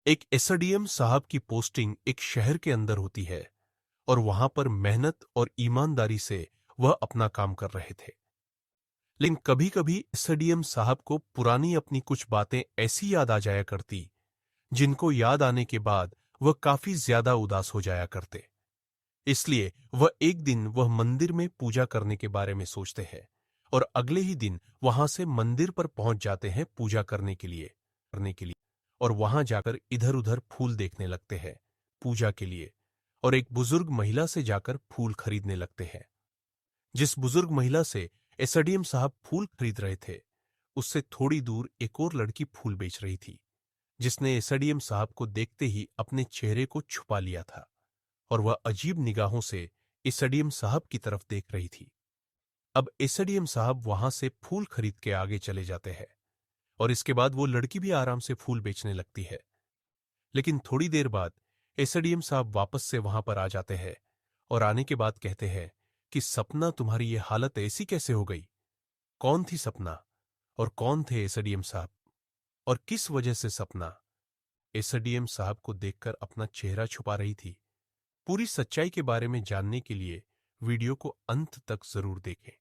एक एसडीएम साहब की पोस्टिंग एक शहर के अंदर होती है और वहां पर मेहनत और ईमानदारी से वह अपना काम कर रहे थे। लेकिन कभी कभी एसडीएम साहब को पुरानी अपनी कुछ बातें ऐसी याद आ जाया करती जिनको याद आने के बाद वह काफी ज्यादा उदास हो जाया करते। इसलिए वह मंदिर में पूजा करने के बारे में सोचते हैं और अगले ही दिन वहां से मंदिर पर पहुंच जाते हैं पूजा करने के लिए और वहां जाकर इधर उधर फूल देखने लगते हैं पूजा के लिए। और एक बुजुर्ग महिला से जाकर फूल खरीदने लगते हैं। जिस बुजुर्ग महिला से एसडीएम साहब फूल खरीद रहे थे, उससे थोड़ी दूर एक और लड़की फूल बेच रही थी, जिसने एसडीएम साहब को देखते ही अपने चेहरे को छुपा लिया था और वह अजीब निगाहों से एसडीएम साहब की तरफ देख रही थी। अब एसडीएम साहब वहां से फूल खरीद के आगे चले जाते हैं और इसके बाद वो लड़की भी आराम से फूल बेचने लगती है। लेकिन थोड़ी देर बाद एसडीएम साहब वापस से वहां पर आ जाते हैं और आने के बाद कहते हैं कि सपना, तुम्हारी ये हालत ऐसी कैसे हो गई? कौन थी सपना और कौन थे एसडीएम साहब और किस वजह से सपना एसडीएम साहब को देखकर अपना चेहरा छुपा रही थी? पूरी सच्चाई के बारे में जानने के लिए वीडियो को अंत तक जरूर देखें।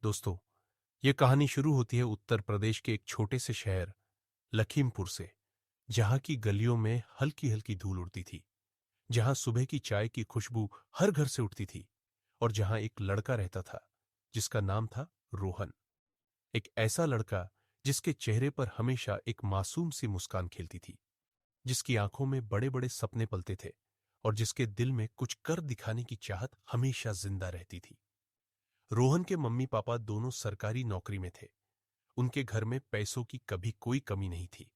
दोस्तों, यह कहानी शुरू होती है उत्तर प्रदेश के एक छोटे से शहर लखीमपुर से, जहां की गलियों में हल्की हल्की धूल उड़ती थी, जहां सुबह की चाय की खुशबू हर घर से उठती थी और जहां एक लड़का रहता था जिसका नाम था रोहन। एक ऐसा लड़का जिसके चेहरे पर हमेशा एक मासूम सी मुस्कान खिलती थी, जिसकी आंखों में बड़े बड़े सपने पलते थे और जिसके दिल में कुछ कर दिखाने की चाहत हमेशा जिंदा रहती थी। रोहन के मम्मी पापा दोनों सरकारी नौकरी में थे। उनके घर में पैसों की कभी कोई कमी नहीं थी।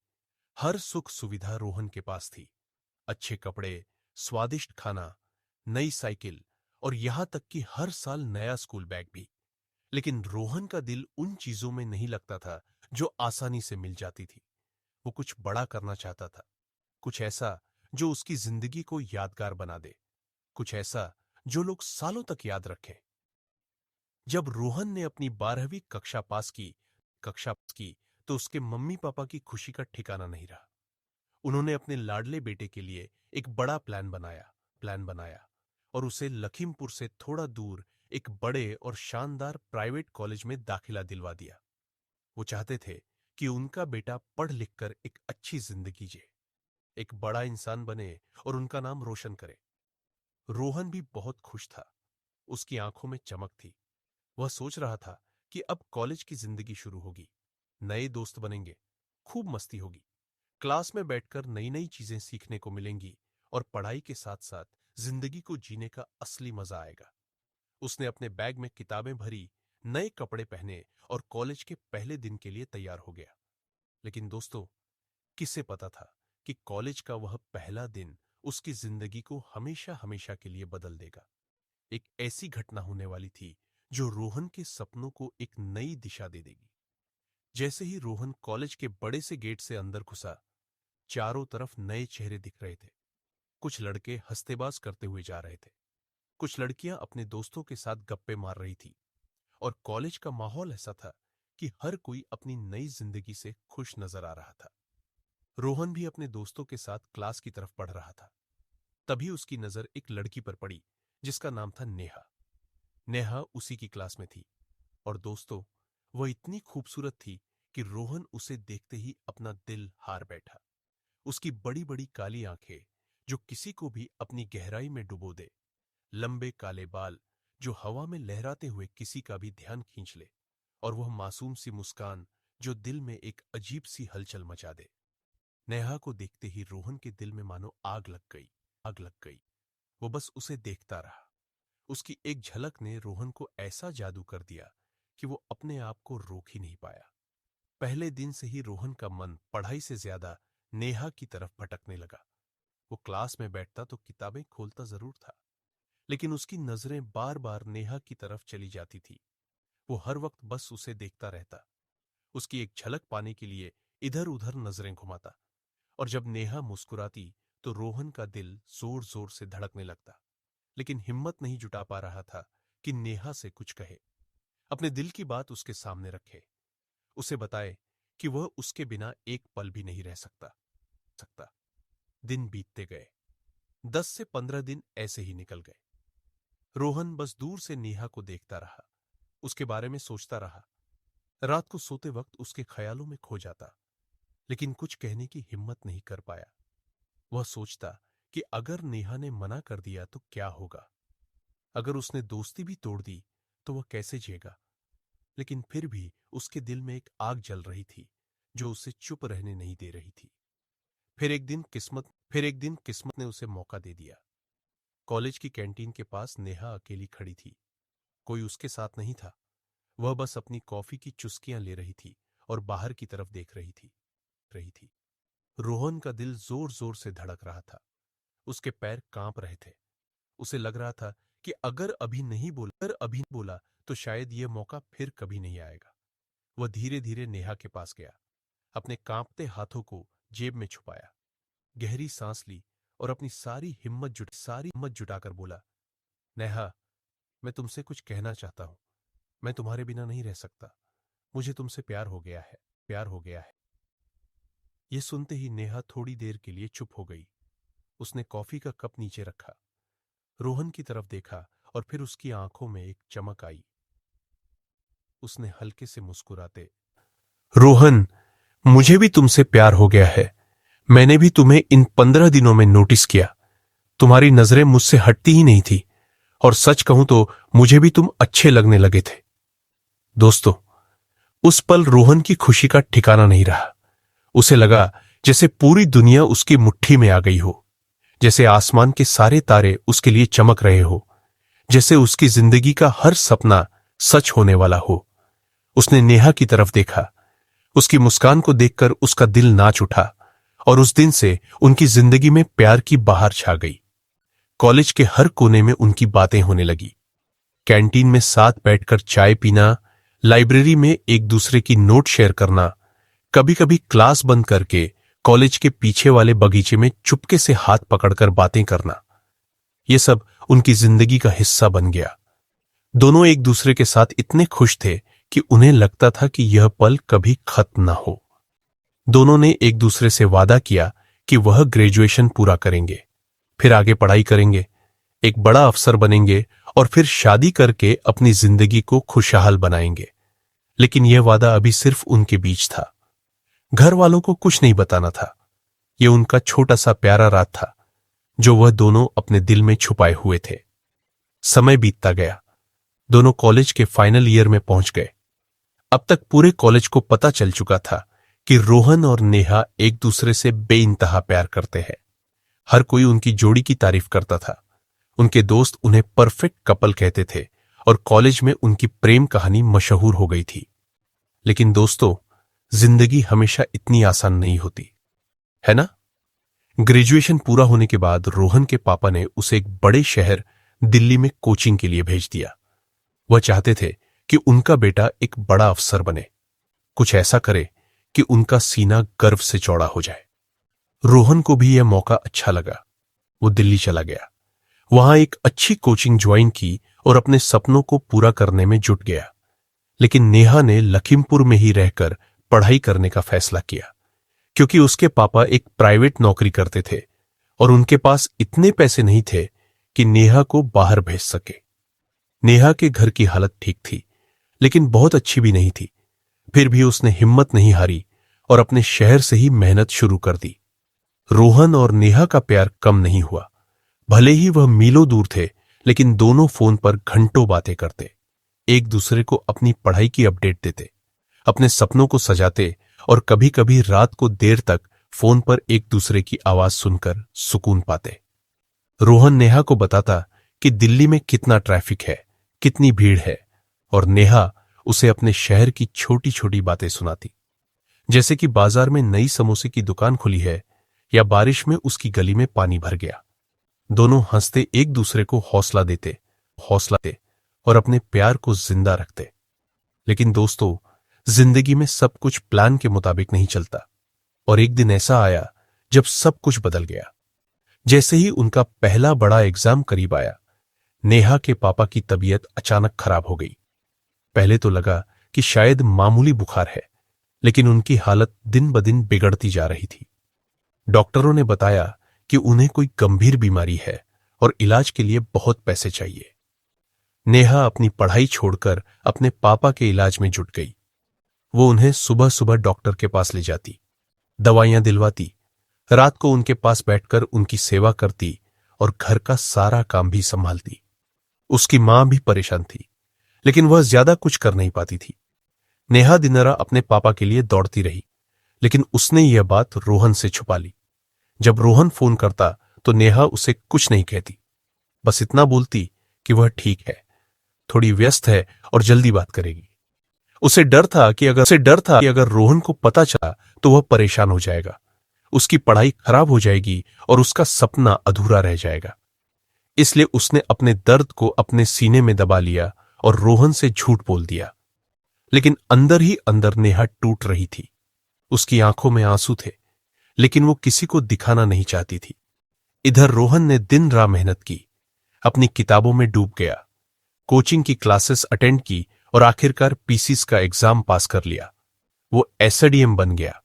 हर सुख सुविधा रोहन के पास थी। अच्छे कपड़े, स्वादिष्ट खाना, नई साइकिल और यहां तक कि हर साल नया स्कूल बैग भी। लेकिन रोहन का दिल उन चीजों में नहीं लगता था जो आसानी से मिल जाती थी। वो कुछ बड़ा करना चाहता था, कुछ ऐसा जो उसकी जिंदगी को यादगार बना दे, कुछ ऐसा जो लोग सालों तक याद रखें। जब रोहन ने अपनी 12वीं कक्षा पास की तो उसके मम्मी पापा की खुशी का ठिकाना नहीं रहा। उन्होंने अपने लाडले बेटे के लिए एक बड़ा प्लान बनाया और उसे लखीमपुर से थोड़ा दूर एक बड़े और शानदार प्राइवेट कॉलेज में दाखिला दिलवा दिया। वो चाहते थे कि उनका बेटा पढ़ लिखकर एक अच्छी जिंदगी जिए, एक बड़ा इंसान बने और उनका नाम रोशन करे। रोहन भी बहुत खुश था। उसकी आंखों में चमक थी। वह सोच रहा था कि अब कॉलेज की जिंदगी शुरू होगी, नए दोस्त बनेंगे, खूब मस्ती होगी, क्लास में बैठकर नई नई चीजें सीखने को मिलेंगी और पढ़ाई के साथ साथ जिंदगी को जीने का असली मजा आएगा। उसने अपने बैग में किताबें भरी, नए कपड़े पहने और कॉलेज के पहले दिन के लिए तैयार हो गया। लेकिन दोस्तों, किसे पता था कि कॉलेज का वह पहला दिन उसकी जिंदगी को हमेशा हमेशा के लिए बदल देगा। एक ऐसी घटना होने वाली थी जो रोहन के सपनों को एक नई दिशा दे देगी। जैसे ही रोहन कॉलेज के बड़े से गेट से अंदर घुसा, चारों तरफ नए चेहरे दिख रहे थे। कुछ लड़के हंसतेबाज करते हुए जा रहे थे, कुछ लड़कियां अपने दोस्तों के साथ गप्पे मार रही थी और कॉलेज का माहौल ऐसा था कि हर कोई अपनी नई जिंदगी से खुश नजर आ रहा था। रोहन भी अपने दोस्तों के साथ क्लास की तरफ बढ़ रहा था। तभी उसकी नजर एक लड़की पर पड़ी जिसका नाम था नेहा। नेहा उसी की क्लास में थी और दोस्तों, वह इतनी खूबसूरत थी कि रोहन उसे देखते ही अपना दिल हार बैठा। उसकी बड़ी बड़ी काली आंखें जो किसी को भी अपनी गहराई में डुबो दे, लंबे काले बाल जो हवा में लहराते हुए किसी का भी ध्यान खींच ले, और वह मासूम सी मुस्कान जो दिल में एक अजीब सी हलचल मचा दे। नेहा को देखते ही रोहन के दिल में मानो आग लग गई। वो बस उसे देखता रहा। उसकी एक झलक ने रोहन को ऐसा जादू कर दिया कि वो अपने आप को रोक ही नहीं पाया। पहले दिन से ही रोहन का मन पढ़ाई से ज्यादा नेहा की तरफ भटकने लगा। वो क्लास में बैठता तो किताबें खोलता जरूर था, लेकिन उसकी नजरें बार बार नेहा की तरफ चली जाती थी। वो हर वक्त बस उसे देखता रहता, उसकी एक झलक पाने के लिए इधर उधर नजरें घुमाता। और जब नेहा मुस्कुराती तो रोहन का दिल जोर जोर से धड़कने लगता, लेकिन हिम्मत नहीं जुटा पा रहा था कि नेहा से कुछ कहे, अपने दिल की बात उसके सामने रखे, उसे बताए कि वह उसके बिना एक पल भी नहीं रह सकता। दिन बीतते गए। 10 से 15 दिन ऐसे ही निकल गए। रोहन बस दूर से नेहा को देखता रहा, उसके बारे में सोचता रहा। रात को सोते वक्त उसके ख्यालों में खो जाता, लेकिन कुछ कहने की हिम्मत नहीं कर पाया। वह सोचता कि अगर नेहा ने मना कर दिया तो क्या होगा, अगर उसने दोस्ती भी तोड़ दी तो वह कैसे जिएगा। लेकिन फिर भी उसके दिल में एक आग जल रही थी जो उसे चुप रहने नहीं दे रही थी। फिर एक दिन किस्मत ने उसे मौका दे दिया। कॉलेज की कैंटीन के पास नेहा अकेली खड़ी थी। कोई उसके साथ नहीं था। वह बस अपनी कॉफी की चुस्कियां ले रही थी और बाहर की तरफ देख रही थी। रोहन का दिल जोर जोर से धड़क रहा था। उसके पैर कांप रहे थे। उसे लग रहा था कि अगर अभी नहीं बोला तो शायद यह मौका फिर कभी नहीं आएगा। वह धीरे धीरे नेहा के पास गया, अपने कांपते हाथों को जेब में छुपाया, गहरी सांस ली और अपनी सारी हिम्मत जुटाकर बोला, नेहा, मैं तुमसे कुछ कहना चाहता हूं। मैं तुम्हारे बिना नहीं रह सकता। मुझे तुमसे प्यार हो गया है। यह सुनते ही नेहा थोड़ी देर के लिए चुप हो गई। उसने कॉफी का कप नीचे रखा, रोहन की तरफ देखा और फिर उसकी आंखों में एक चमक आई। उसने हल्के से मुस्कुराते, रोहन, मुझे भी तुमसे प्यार हो गया है। मैंने भी तुम्हें इन 15 दिनों में नोटिस किया। तुम्हारी नजरें मुझसे हटती ही नहीं थी और सच कहूं तो मुझे भी तुम अच्छे लगने लगे थे। दोस्तों, उस पल रोहन की खुशी का ठिकाना नहीं रहा। उसे लगा जैसे पूरी दुनिया उसकी मुट्ठी में आ गई हो, जैसे आसमान के सारे तारे उसके लिए चमक रहे हो, जैसे उसकी जिंदगी का हर सपना सच होने वाला हो। उसने नेहा की तरफ देखा। उसकी मुस्कान को देखकर उसका दिल नाच उठा और उस दिन से उनकी जिंदगी में प्यार की बहार छा गई। कॉलेज के हर कोने में उनकी बातें होने लगी। कैंटीन में साथ बैठकर चाय पीना, लाइब्रेरी में एक दूसरे की नोट शेयर करना, कभी कभी क्लास बंद करके कॉलेज के पीछे वाले बगीचे में चुपके से हाथ पकड़कर बातें करना, यह सब उनकी जिंदगी का हिस्सा बन गया। दोनों एक दूसरे के साथ इतने खुश थे कि उन्हें लगता था कि यह पल कभी खत्म ना हो। दोनों ने एक दूसरे से वादा किया कि वह ग्रेजुएशन पूरा करेंगे, फिर आगे पढ़ाई करेंगे, एक बड़ा अफसर बनेंगे और फिर शादी करके अपनी जिंदगी को खुशहाल बनाएंगे। लेकिन यह वादा अभी सिर्फ उनके बीच था। घर वालों को कुछ नहीं बताना था। यह उनका छोटा सा प्यारा राज था जो वह दोनों अपने दिल में छुपाए हुए थे। समय बीतता गया। दोनों कॉलेज के फाइनल ईयर में पहुंच गए। अब तक पूरे कॉलेज को पता चल चुका था कि रोहन और नेहा एक दूसरे से बेइंतहा प्यार करते हैं। हर कोई उनकी जोड़ी की तारीफ करता था। उनके दोस्त उन्हें परफेक्ट कपल कहते थे और कॉलेज में उनकी प्रेम कहानी मशहूर हो गई थी। लेकिन दोस्तों, जिंदगी हमेशा इतनी आसान नहीं होती, है ना? ग्रेजुएशन पूरा होने के बाद रोहन के पापा ने उसे एक बड़े शहर दिल्ली में कोचिंग के लिए भेज दिया। वह चाहते थे कि उनका बेटा एक बड़ा अफसर बने, कुछ ऐसा करे कि उनका सीना गर्व से चौड़ा हो जाए। रोहन को भी यह मौका अच्छा लगा। वो दिल्ली चला गया, वहां एक अच्छी कोचिंग ज्वाइन की और अपने सपनों को पूरा करने में जुट गया। लेकिन नेहा ने लखीमपुर में ही रहकर पढ़ाई करने का फैसला किया, क्योंकि उसके पापा एक प्राइवेट नौकरी करते थे और उनके पास इतने पैसे नहीं थे कि नेहा को बाहर भेज सके। नेहा के घर की हालत ठीक थी, लेकिन बहुत अच्छी भी नहीं थी। फिर भी उसने हिम्मत नहीं हारी और अपने शहर से ही मेहनत शुरू कर दी। रोहन और नेहा का प्यार कम नहीं हुआ। भले ही वह मीलों दूर थे, लेकिन दोनों फोन पर घंटों बातें करते, एक दूसरे को अपनी पढ़ाई की अपडेट देते, अपने सपनों को सजाते और कभी कभी रात को देर तक फोन पर एक दूसरे की आवाज सुनकर सुकून पाते। रोहन नेहा को बताता कि दिल्ली में कितना ट्रैफिक है, कितनी भीड़ है, और नेहा उसे अपने शहर की छोटी छोटी बातें सुनाती, जैसे कि बाजार में नई समोसे की दुकान खुली है या बारिश में उसकी गली में पानी भर गया। दोनों हंसते एक दूसरे को हौसला देते और अपने प्यार को जिंदा रखते। लेकिन दोस्तों, जिंदगी में सब कुछ प्लान के मुताबिक नहीं चलता और एक दिन ऐसा आया जब सब कुछ बदल गया। जैसे ही उनका पहला बड़ा एग्जाम करीब आया, नेहा के पापा की तबीयत अचानक खराब हो गई। पहले तो लगा कि शायद मामूली बुखार है, लेकिन उनकी हालत दिन ब दिन बिगड़ती जा रही थी। डॉक्टरों ने बताया कि उन्हें कोई गंभीर बीमारी है और इलाज के लिए बहुत पैसे चाहिए। नेहा अपनी पढ़ाई छोड़कर अपने पापा के इलाज में जुट गई। वो उन्हें सुबह सुबह डॉक्टर के पास ले जाती, दवाइयां दिलवाती, रात को उनके पास बैठकर उनकी सेवा करती और घर का सारा काम भी संभालती। उसकी मां भी परेशान थी, लेकिन वह ज्यादा कुछ कर नहीं पाती थी। नेहा दिनरा अपने पापा के लिए दौड़ती रही, लेकिन उसने यह बात रोहन से छुपा ली। जब रोहन फोन करता तो नेहा उसे कुछ नहीं कहती, बस इतना बोलती कि वह ठीक है, थोड़ी व्यस्त है और जल्दी बात करेगी। उसे डर था कि अगर रोहन को पता चला तो वह परेशान हो जाएगा, उसकी पढ़ाई खराब हो जाएगी और उसका सपना अधूरा रह जाएगा। इसलिए उसने अपने दर्द को अपने सीने में दबा लिया और रोहन से झूठ बोल दिया। लेकिन अंदर ही अंदर नेहा टूट रही थी। उसकी आंखों में आंसू थे, लेकिन वो किसी को दिखाना नहीं चाहती थी। इधर रोहन ने दिन रात मेहनत की, अपनी किताबों में डूब गया, कोचिंग की क्लासेस अटेंड की और आखिरकार पीसीस का एग्जाम पास कर लिया। वो एसडीएम बन गया।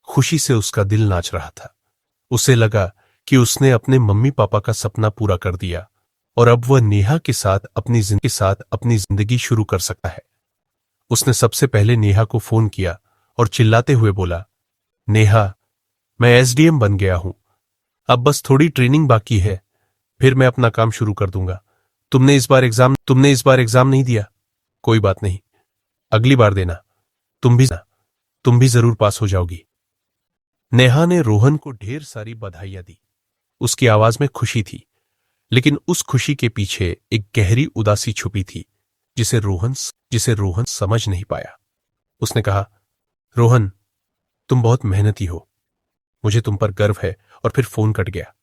खुशी से उसका दिल नाच रहा था। उसे लगा कि उसने अपने मम्मी पापा का सपना पूरा कर दिया और अब वह नेहा के साथ अपनी जिंदगी शुरू कर सकता है। उसने सबसे पहले नेहा को फोन किया और चिल्लाते हुए बोला, नेहा, मैं एसडीएम बन गया हूं। अब बस थोड़ी ट्रेनिंग बाकी है, फिर मैं अपना काम शुरू कर दूंगा। तुमने इस बार एग्जाम नहीं दिया, कोई बात नहीं, अगली बार देना। तुम भी जरूर पास हो जाओगी। नेहा ने रोहन को ढेर सारी बधाइयां दी। उसकी आवाज में खुशी थी, लेकिन उस खुशी के पीछे एक गहरी उदासी छुपी थी जिसे रोहन समझ नहीं पाया। उसने कहा, रोहन, तुम बहुत मेहनती हो, मुझे तुम पर गर्व है। और फिर फोन कट गया।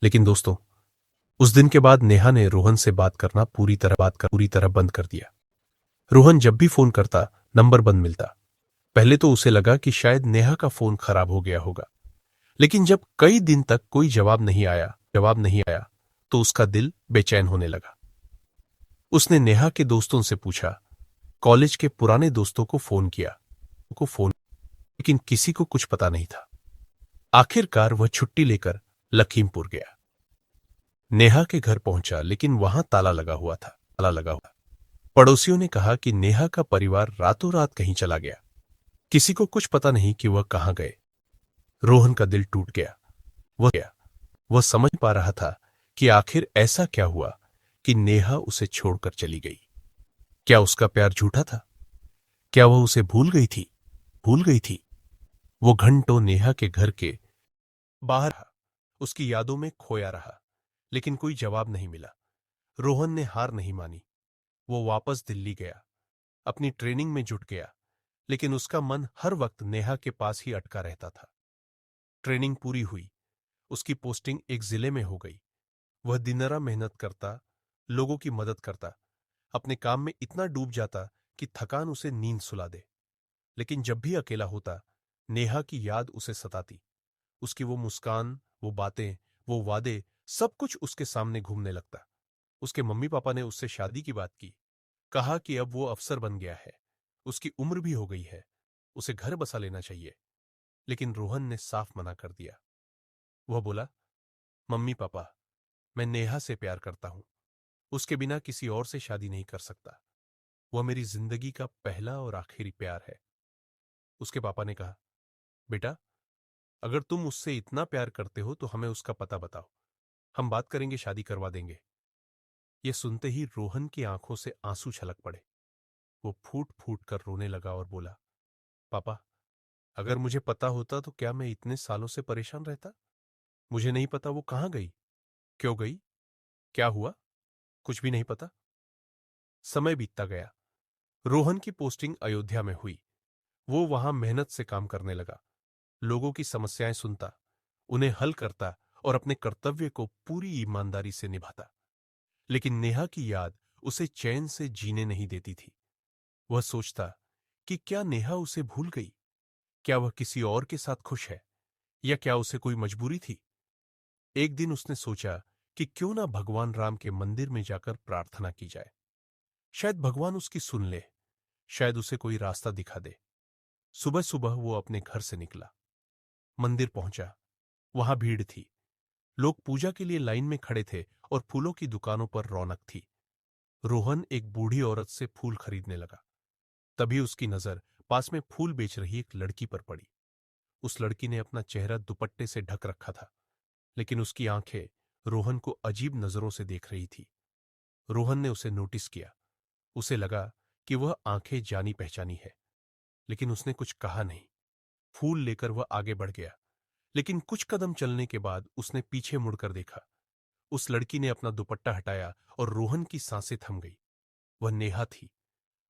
लेकिन दोस्तों, उस दिन के बाद नेहा ने रोहन से बात करना पूरी तरह बंद कर दिया। रोहन जब भी फोन करता, नंबर बंद मिलता। पहले तो उसे लगा कि शायद नेहा का फोन खराब हो गया होगा, लेकिन जब कई दिन तक कोई जवाब नहीं आया तो उसका दिल बेचैन होने लगा। उसने नेहा के दोस्तों से पूछा, कॉलेज के पुराने दोस्तों को फोन किया, लेकिन किसी को कुछ पता नहीं था। आखिरकार वह छुट्टी लेकर लखीमपुर गया। नेहा के घर पहुंचा, लेकिन वहां ताला लगा हुआ था। पड़ोसियों ने कहा कि नेहा का परिवार रातों रात कहीं चला गया। किसी को कुछ पता नहीं कि वह कहां गए। रोहन का दिल टूट गया। वह समझ पा रहा था कि आखिर ऐसा क्या हुआ कि नेहा उसे छोड़कर चली गई। क्या उसका प्यार झूठा था? क्या वह उसे भूल गई थी? वो घंटों नेहा के घर के बाहर रहा, उसकी यादों में खोया रहा, लेकिन कोई जवाब नहीं मिला। रोहन ने हार नहीं मानी। वो वापस दिल्ली गया, अपनी ट्रेनिंग में जुट गया, लेकिन उसका मन हर वक्त नेहा के पास ही अटका रहता था। ट्रेनिंग पूरी हुई, उसकी पोस्टिंग एक जिले में हो गई। वह दिनरा मेहनत करता, लोगों की मदद करता, अपने काम में इतना डूब जाता कि थकान उसे नींद सुला दे। लेकिन जब भी अकेला होता, नेहा की याद उसे सताती। उसकी वो मुस्कान, वो बातें, वो वादे, सब कुछ उसके सामने घूमने लगता। उसके मम्मी पापा ने उससे शादी की बात की, कहा कि अब वो अफसर बन गया है, उसकी उम्र भी हो गई है, उसे घर बसा लेना चाहिए। लेकिन रोहन ने साफ मना कर दिया। वह बोला, मम्मी पापा, मैं नेहा से प्यार करता हूं, उसके बिना किसी और से शादी नहीं कर सकता। वह मेरी जिंदगी का पहला और आखिरी प्यार है। उसके पापा ने कहा, बेटा, अगर तुम उससे इतना प्यार करते हो तो हमें उसका पता बताओ, हम बात करेंगे, शादी करवा देंगे। यह सुनते ही रोहन की आंखों से आंसू छलक पड़े। वो फूट फूट कर रोने लगा और बोला, पापा, अगर मुझे पता होता तो क्या मैं इतने सालों से परेशान रहता? मुझे नहीं पता वो कहां गई, क्यों गई, क्या हुआ, कुछ भी नहीं पता। समय बीतता गया। रोहन की पोस्टिंग अयोध्या में हुई। वो वहां मेहनत से काम करने लगा, लोगों की समस्याएं सुनता, उन्हें हल करता और अपने कर्तव्य को पूरी ईमानदारी से निभाता। लेकिन नेहा की याद उसे चैन से जीने नहीं देती थी। वह सोचता कि क्या नेहा उसे भूल गई, क्या वह किसी और के साथ खुश है, या क्या उसे कोई मजबूरी थी। एक दिन उसने सोचा कि क्यों ना भगवान राम के मंदिर में जाकर प्रार्थना की जाए, शायद भगवान उसकी सुन ले, शायद उसे कोई रास्ता दिखा दे। सुबह सुबह वो अपने घर से निकला, मंदिर पहुंचा। वहां भीड़ थी, लोग पूजा के लिए लाइन में खड़े थे और फूलों की दुकानों पर रौनक थी। रोहन एक बूढ़ी औरत से फूल खरीदने लगा। तभी उसकी नजर पास में फूल बेच रही एक लड़की पर पड़ी। उस लड़की ने अपना चेहरा दुपट्टे से ढक रखा था, लेकिन उसकी आंखें रोहन को अजीब नजरों से देख रही थी। रोहन ने उसे नोटिस किया। उसे लगा कि वह आंखें जानी पहचानी है, लेकिन उसने कुछ कहा नहीं। फूल लेकर वह आगे बढ़ गया, लेकिन कुछ कदम चलने के बाद उसने पीछे मुड़कर देखा। उस लड़की ने अपना दुपट्टा हटाया और रोहन की सांसें थम गई। वह नेहा थी।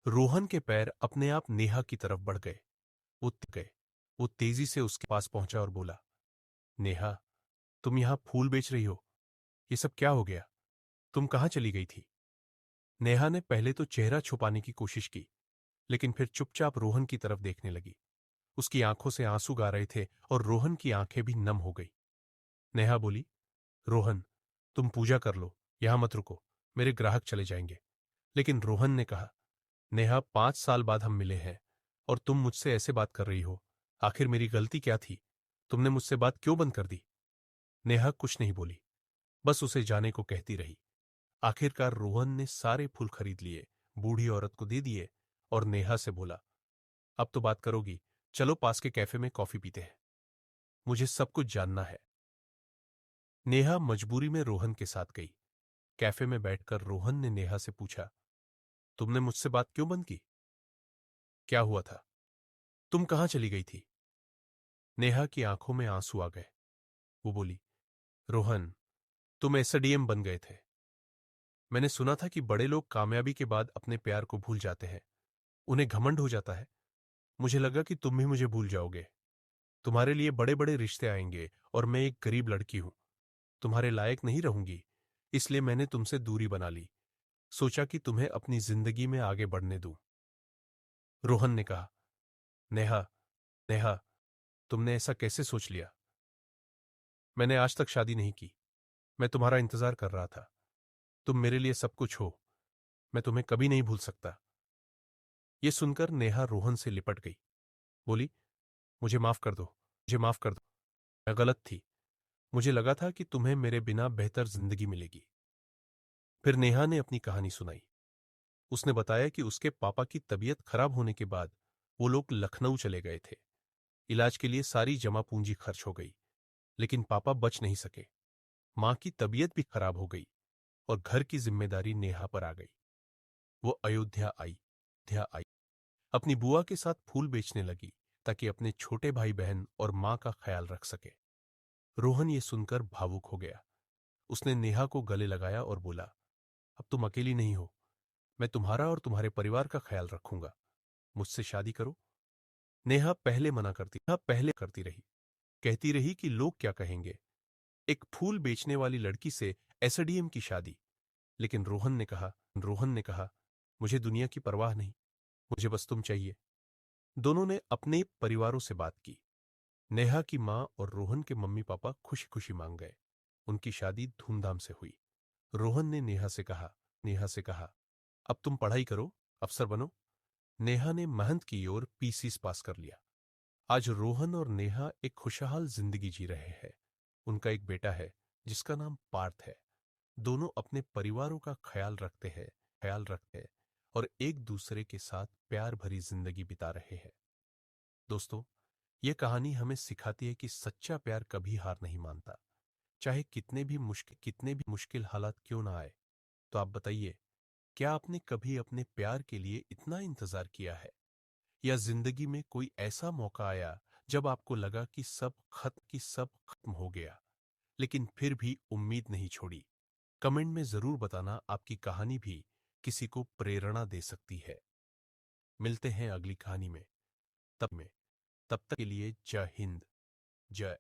रोहन के पैर अपने आप नेहा की तरफ बढ़ गए। गए वो तेजी से उसके पास पहुंचा और बोला, नेहा, तुम यहां फूल बेच रही हो? ये सब क्या हो गया? तुम कहां चली गई थी? नेहा ने पहले तो चेहरा छुपाने की कोशिश की, लेकिन फिर चुपचाप रोहन की तरफ देखने लगी। उसकी आंखों से आंसू गा रहे थे और रोहन की आंखें भी नम हो गई। नेहा बोली, रोहन, तुम पूजा कर लो, यहां मत रुको, मेरे ग्राहक चले जाएंगे। लेकिन रोहन ने कहा, नेहा, 5 साल बाद हम मिले हैं और तुम मुझसे ऐसे बात कर रही हो। आखिर मेरी गलती क्या थी? तुमने मुझसे बात क्यों बंद कर दी? नेहा कुछ नहीं बोली, बस उसे जाने को कहती रही। आखिरकार रोहन ने सारे फूल खरीद लिए, बूढ़ी औरत को दे दिए और नेहा से बोला, अब तो बात करोगी? चलो पास के कैफे में कॉफी पीते हैं, मुझे सब कुछ जानना है। नेहा मजबूरी में रोहन के साथ गई। कैफे में बैठकर रोहन ने नेहा से पूछा, तुमने मुझसे बात क्यों बंद की? क्या हुआ था? तुम कहां चली गई थी? नेहा की आंखों में आंसू आ गए। वो बोली, रोहन, तुम एसडीएम बन गए थे। मैंने सुना था कि बड़े लोग कामयाबी के बाद अपने प्यार को भूल जाते हैं, उन्हें घमंड हो जाता है। मुझे लगा कि तुम भी मुझे भूल जाओगे। तुम्हारे लिए बड़े बड़े रिश्ते आएंगे और मैं एक गरीब लड़की हूं, तुम्हारे लायक नहीं रहूंगी। इसलिए मैंने तुमसे दूरी बना ली, सोचा कि तुम्हें अपनी जिंदगी में आगे बढ़ने दूं। रोहन ने कहा, नेहा, नेहा, तुमने ऐसा कैसे सोच लिया? मैंने आज तक शादी नहीं की। मैं तुम्हारा इंतजार कर रहा था। तुम मेरे लिए सब कुछ हो। मैं तुम्हें कभी नहीं भूल सकता। ये सुनकर नेहा रोहन से लिपट गई। बोली, मुझे माफ कर दो, मुझे माफ कर दो। मैं गलत थी। मुझे लगा था कि तुम्हें मेरे बिना बेहतर जिंदगी मिलेगी। फिर नेहा ने अपनी कहानी सुनाई। उसने बताया कि उसके पापा की तबीयत खराब होने के बाद वो लोग लखनऊ चले गए थे। इलाज के लिए सारी जमा पूंजी खर्च हो गई, लेकिन पापा बच नहीं सके। मां की तबीयत भी खराब हो गई और घर की जिम्मेदारी नेहा पर आ गई। वो अयोध्या आई। अपनी बुआ के साथ फूल बेचने लगी ताकि अपने छोटे भाई बहन और मां का ख्याल रख सके। रोहन ये सुनकर भावुक हो गया। उसने नेहा को गले लगाया और बोला, अब तुम अकेली नहीं हो। मैं तुम्हारा और तुम्हारे परिवार का ख्याल रखूंगा। मुझसे शादी करो। नेहा पहले करती रही, कहती रही कि लोग क्या कहेंगे, एक फूल बेचने वाली लड़की से एसडीएम की शादी। लेकिन रोहन ने कहा, मुझे दुनिया की परवाह नहीं, मुझे बस तुम चाहिए। दोनों ने अपने परिवारों से बात की। नेहा की मां और रोहन के मम्मी पापा खुशी खुशी मान गए। उनकी शादी धूमधाम से हुई। रोहन ने नेहा से कहा, अब तुम पढ़ाई करो, अफसर बनो। नेहा ने मेहनत की और पीसीस पास कर लिया। आज रोहन और नेहा एक खुशहाल जिंदगी जी रहे हैं। उनका एक बेटा है जिसका नाम पार्थ है। दोनों अपने परिवारों का ख्याल रखते हैं और एक दूसरे के साथ प्यार भरी जिंदगी बिता रहे हैं। दोस्तों, ये कहानी हमें सिखाती है कि सच्चा प्यार कभी हार नहीं मानता, चाहे कितने भी मुश्किल हालात क्यों ना आए। तो आप बताइए, क्या आपने कभी अपने प्यार के लिए इतना इंतजार किया है? या जिंदगी में कोई ऐसा मौका आया जब आपको लगा कि सब खत्म हो गया, लेकिन फिर भी उम्मीद नहीं छोड़ी? कमेंट में जरूर बताना, आपकी कहानी भी किसी को प्रेरणा दे सकती है। मिलते हैं अगली कहानी में। तब तक के लिए जय हिंद, जय